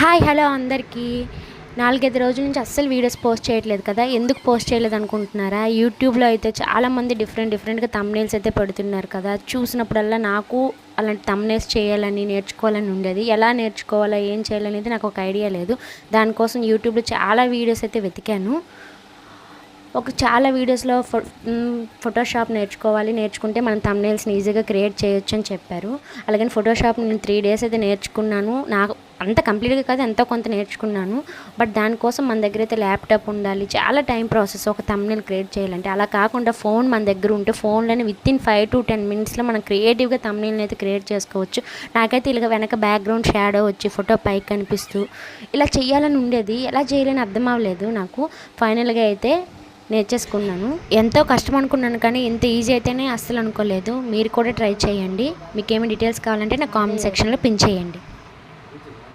Hi hello అందరికీ. 4-5 రోజుల నుంచి అస్సలు వీడియోస్ పోస్ట్ చేయట్లేదు కదా. ఎందుకు పోస్ట్ చేయలేదు అనుకుంటున్నారా? యూట్యూబ్లో అయితే చాలామంది డిఫరెంట్గా థంబ్నెయిల్స్ అయితే పెడుతున్నారు కదా. చూసినప్పుడల్లా నాకు అలాంటి థంబ్నెయిల్స్ చేయాలని నేర్చుకోవాలని ఉండేది. ఎలా నేర్చుకోవాలా ఏం చేయాలనేది నాకు ఒక ఐడియా లేదు. దానికోసం యూట్యూబ్లో చాలా వీడియోస్ అయితే వెతికాను. చాలా వీడియోస్లో ఫోటోషాప్ నేర్చుకుంటే మనం థంబ్నెయిల్స్ని ఈజీగా క్రియేట్ చేయొచ్చు అని చెప్పారు. అలాగని ఫోటోషాప్ నేను 3 డేస్ అయితే నేర్చుకున్నాను. నాకు అంత కంప్లీట్గా కాదు, ఎంతో కొంత నేర్చుకున్నాను. బట్ దానికోసం మన దగ్గర అయితే ల్యాప్టాప్ ఉండాలి. చాలా టైం ప్రాసెస్ ఒక థంబ్నెయిల్ క్రియేట్ చేయాలంటే. అలా కాకుండా ఫోన్ మన దగ్గర ఉంటే ఫోన్లోనే వితిన్ 5 to 10 మినిట్స్లో మనం క్రియేటివ్గా థంబ్నెయిల్ని అయితే క్రియేట్ చేసుకోవచ్చు. నాకైతే ఇలాగ వెనక బ్యాక్గ్రౌండ్ షాడో వచ్చి ఫోటో పైకి కనిపిస్తూ ఇలా చేయాలని ఉండేది. ఎలా చేయాలని అర్థం అవ్వలేదు నాకు. ఫైనల్గా అయితే నేర్చేసుకున్నాను. ఎంతో కష్టం అనుకున్నాను, కానీ ఇంత ఈజీ అయితేనే అస్సలు అనుకోలేదు. మీరు కూడా ట్రై చేయండి. మీకు ఏమైనా డీటెయిల్స్ కావాలంటే నా కామెంట్ సెక్షన్లో పిన్ చేయండి.